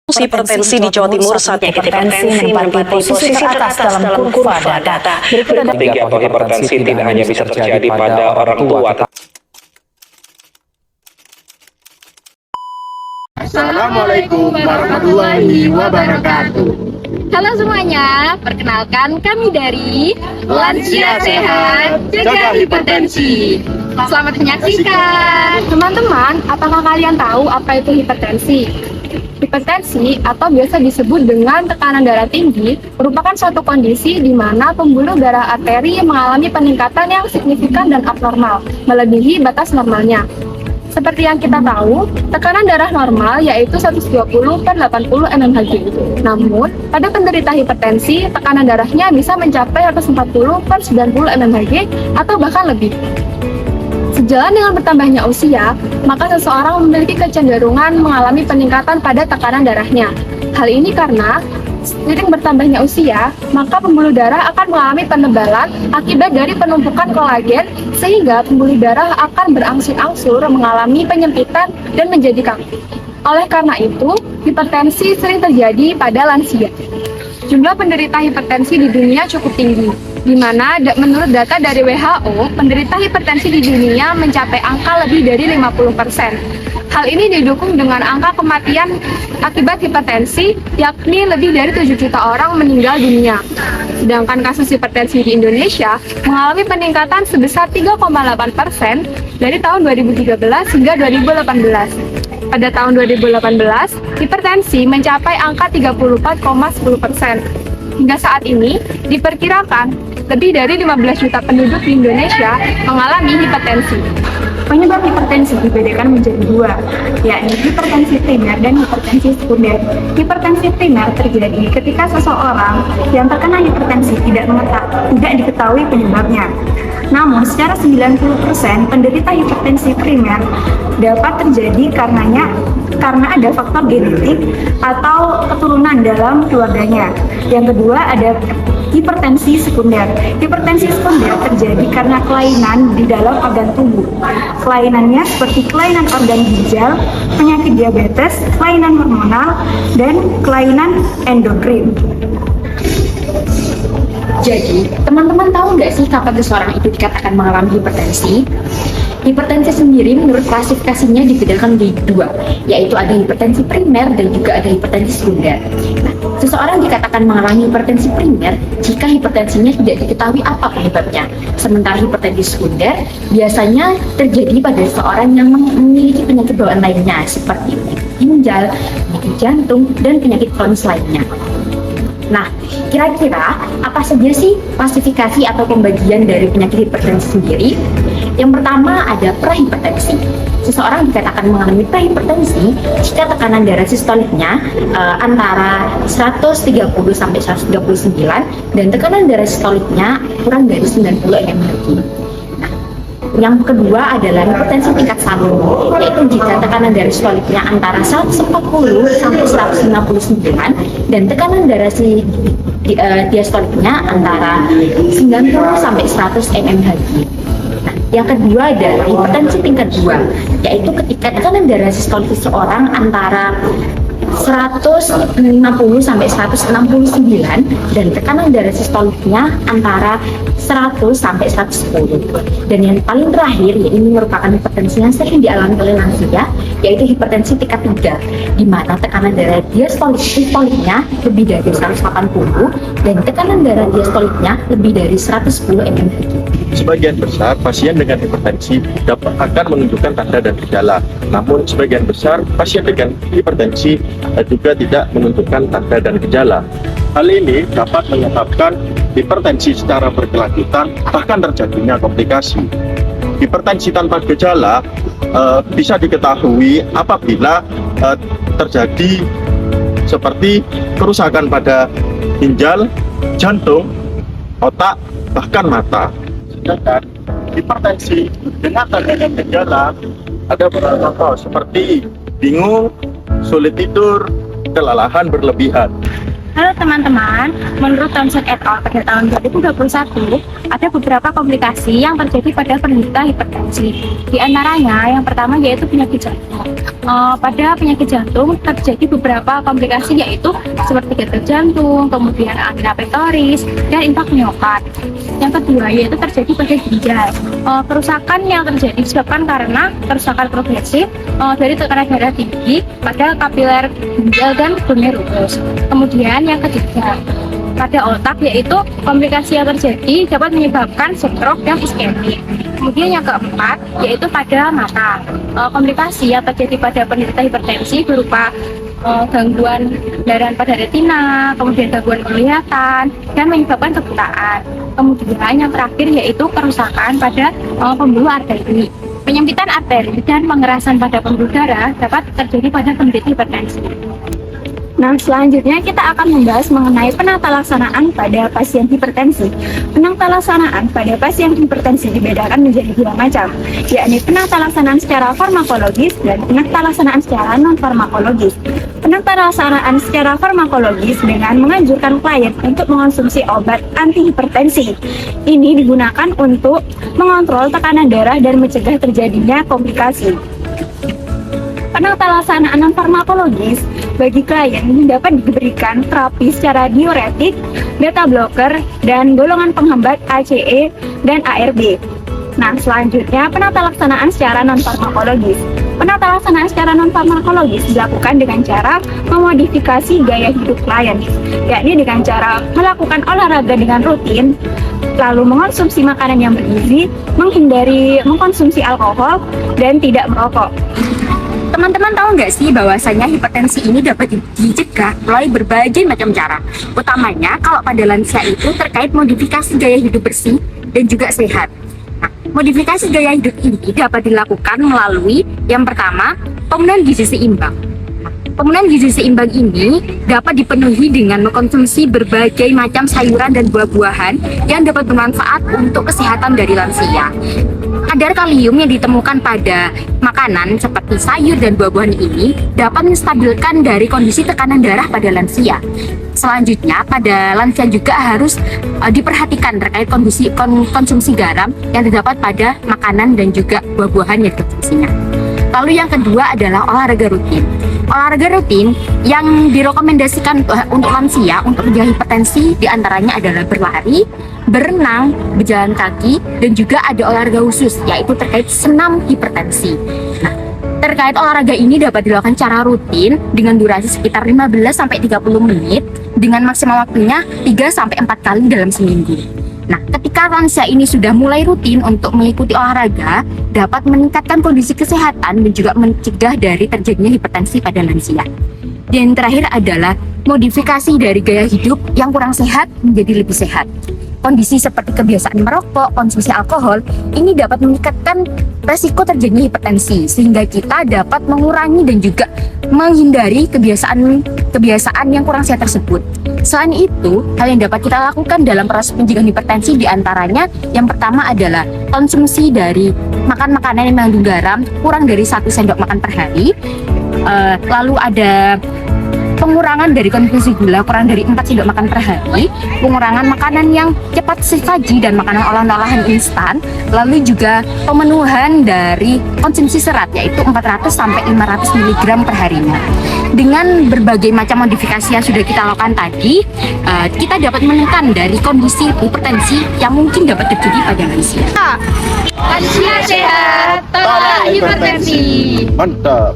Hipertensi di Jawa Timur saat hipertensi menempati posisi teratas dalam kurva data. Berikut Tinggi atau hipertensi tidak hanya bisa terjadi pada orang tua. Assalamualaikum warahmatullahi wabarakatuh. Halo semuanya, perkenalkan kami dari Lansia Sehat Jaga Hipertensi. Selamat menyaksikan. Teman-teman, apakah kalian tahu apa itu hipertensi? Hipertensi atau biasa disebut dengan tekanan darah tinggi merupakan suatu kondisi di mana pembuluh darah arteri mengalami peningkatan yang signifikan dan abnormal, melebihi batas normalnya. Seperti yang kita tahu, tekanan darah normal yaitu 120/80 mmHg. Namun, pada penderita hipertensi, tekanan darahnya bisa mencapai 140/90 mmHg atau bahkan lebih. Sejalan dengan bertambahnya usia, maka seseorang memiliki kecenderungan mengalami peningkatan pada tekanan darahnya. Hal ini karena seiring bertambahnya usia, maka pembuluh darah akan mengalami penebalan akibat dari penumpukan kolagen, sehingga pembuluh darah akan berangsur-angsur mengalami penyempitan dan menjadi kaku. Oleh karena itu, hipertensi sering terjadi pada lansia. Jumlah penderita hipertensi di dunia cukup tinggi, di mana menurut data dari WHO, penderita hipertensi di dunia mencapai angka lebih dari 50%. Hal ini didukung dengan angka kematian akibat hipertensi, yakni lebih dari 7 juta orang meninggal dunia. Sedangkan kasus hipertensi di Indonesia mengalami peningkatan sebesar 3,8% dari tahun 2013 hingga 2018. Pada tahun 2018, hipertensi mencapai angka 34,10%. Hingga saat ini, diperkirakan lebih dari 15 juta penduduk di Indonesia mengalami hipertensi. Penyebab hipertensi dibedakan menjadi dua, yakni hipertensi primer dan hipertensi sekunder. Hipertensi primer terjadi ketika seseorang yang terkena hipertensi tidak diketahui penyebabnya. Namun, secara 90% penderita hipertensi primer dapat terjadi karena ada faktor genetik atau keturunan dalam keluarganya. Yang kedua ada hipertensi sekunder. Hipertensi sekunder terjadi karena kelainan di dalam organ tubuh. Kelainannya seperti kelainan organ ginjal, penyakit diabetes, kelainan hormonal, dan kelainan endokrin. Jadi, teman-teman tahu nggak sih kapan seseorang itu dikatakan mengalami hipertensi? Hipertensi sendiri menurut klasifikasinya dibedakan menjadi dua, yaitu ada hipertensi primer dan juga ada hipertensi sekunder. Nah, seseorang dikatakan mengalami hipertensi primer jika hipertensinya tidak diketahui apa penyebabnya. Sementara hipertensi sekunder biasanya terjadi pada seseorang yang memiliki penyakit bawaan lainnya seperti penyakit ginjal, penyakit jantung, dan penyakit kronis lainnya. Nah, kira-kira apa saja sih klasifikasi atau pembagian dari penyakit hipertensi sendiri? Yang pertama ada prahipertensi. Seseorang dikatakan mengalami prahipertensi jika tekanan darah sistoliknya antara 130 sampai 139 dan tekanan darah sistoliknya kurang dari 90 mmHg. Yang kedua adalah hipertensi tingkat 1, yaitu jika tekanan darah sistoliknya antara 140 sampai 159 dan tekanan darah diastoliknya antara 90 sampai 100 mmHg. Nah, yang kedua adalah hipertensi tingkat 2, yaitu ketika tekanan darah sistolik seseorang antara 150 sampai 169 dan tekanan darah sistoliknya antara 100 sampai 110. Dan yang paling terakhir, ini merupakan hipertensi yang sering dialami oleh lansia, yaitu hipertensi tingkat 3, di mana tekanan darah diastoliknya lebih dari 180 dan tekanan darah diastoliknya lebih dari 110 mmHg. Sebagian besar pasien dengan hipertensi akan menunjukkan tanda dan gejala. Namun sebagian besar pasien dengan hipertensi juga tidak menunjukkan tanda dan gejala. Hal ini dapat menyebabkan hipertensi secara berkelanjutan, bahkan terjadinya komplikasi. Hipertensi tanpa gejala bisa diketahui apabila terjadi seperti kerusakan pada ginjal, jantung, otak, bahkan mata. Sedangkan hipertensi dengan tanda dan gejala ada beberapa contoh seperti bingung, sulit tidur, kelelahan berlebihan. Halo teman-teman, menurut Thomson et al. Pada tahun 2021, ada beberapa komplikasi yang terjadi pada penderita hipertensi. Di antaranya, yang pertama yaitu penyakit jantung. pada penyakit jantung terjadi beberapa komplikasi, yaitu seperti gatal jantung, kemudian angina pectoris, dan infark miokard. Yang kedua yaitu terjadi pada ginjal. Kerusakan yang terjadi disebabkan karena kerusakan progresif dari tekanan darah tinggi pada kapiler ginjal dan glomerulus. Kemudian yang ketiga pada otak, yaitu komplikasi yang terjadi dapat menyebabkan stroke dan iskemik. Kemudian yang keempat yaitu pada mata. Komplikasi yang terjadi pada penderita hipertensi berupa gangguan pendarahan pada retina, kemudian gangguan penglihatan, dan menyebabkan kebutaan. Kemudian yang terakhir yaitu kerusakan pada pembuluh arteri. Penyempitan arteri dan pengerasan pada pembuluh darah dapat terjadi pada penderita hipertensi. Nah, selanjutnya kita akan membahas mengenai penata laksanaan pada pasien hipertensi. Penata laksanaan pada pasien hipertensi dibedakan menjadi dua macam, yakni penata laksanaan secara farmakologis dan penata laksanaan secara non-farmakologis. Penata laksanaan secara farmakologis dengan menganjurkan klien untuk mengonsumsi obat antihipertensi. Ini digunakan untuk mengontrol tekanan darah dan mencegah terjadinya komplikasi. Penata laksanaan non-farmakologis bagi klien dapat diberikan terapi secara diuretik, beta blocker, dan golongan penghambat ACE dan ARB. Nah, selanjutnya penata laksanaan secara non-farmakologis. Penata laksanaan secara non-farmakologis dilakukan dengan cara memodifikasi gaya hidup klien, yakni dengan cara melakukan olahraga dengan rutin, lalu mengonsumsi makanan yang bergizi, menghindari mengkonsumsi alkohol, dan tidak merokok. Teman-teman tahu nggak sih bahwasanya hipertensi ini dapat dicegah melalui berbagai macam cara. Utamanya kalau pada lansia itu terkait modifikasi gaya hidup bersih dan juga sehat. Nah, modifikasi gaya hidup ini dapat dilakukan melalui yang pertama, pemenuhan gizi seimbang. Pemenuhan gizi seimbang ini dapat dipenuhi dengan mengkonsumsi berbagai macam sayuran dan buah-buahan yang dapat bermanfaat untuk kesehatan dari lansia. Kadar kalium yang ditemukan pada makanan seperti sayur dan buah-buahan ini dapat menstabilkan dari kondisi tekanan darah pada lansia. Selanjutnya, pada lansia juga harus diperhatikan terkait konsumsi garam yang terdapat pada makanan dan juga buah-buahan yang dikonsumsinya. Lalu yang kedua adalah olahraga rutin. Olahraga rutin yang direkomendasikan untuk lansia untuk mencegah hipertensi diantaranya adalah berlari, berenang, berjalan kaki, dan juga ada olahraga khusus yaitu terkait senam hipertensi. Nah, terkait olahraga ini dapat dilakukan secara rutin dengan durasi sekitar 15-30 menit dengan maksimal waktunya 3-4 kali dalam seminggu. Nah, ketika lansia ini sudah mulai rutin untuk mengikuti olahraga, dapat meningkatkan kondisi kesehatan dan juga mencegah dari terjadinya hipertensi pada lansia. Dan terakhir adalah modifikasi dari gaya hidup yang kurang sehat menjadi lebih sehat. Kondisi seperti kebiasaan merokok, konsumsi alkohol, ini dapat meningkatkan resiko terjadinya hipertensi, sehingga kita dapat mengurangi dan juga menghindari kebiasaan yang kurang sehat tersebut. Selain itu, hal yang dapat kita lakukan dalam proses pencegahan hipertensi diantaranya yang pertama adalah konsumsi dari makan makanan yang mengandung garam kurang dari 1 sendok makan per hari. Lalu ada pengurangan dari konsumsi gula kurang dari 4 sendok makan per hari, pengurangan makanan yang cepat saji dan makanan olahan-olahan instan, lalu juga pemenuhan dari konsumsi serat yaitu 400-500 mg per harinya. Dengan berbagai macam modifikasi yang sudah kita lakukan tadi, kita dapat menekan dari kondisi hipertensi yang mungkin dapat terjadi pada lansia. Lansia sehat, tolak hipertensi. Mantap.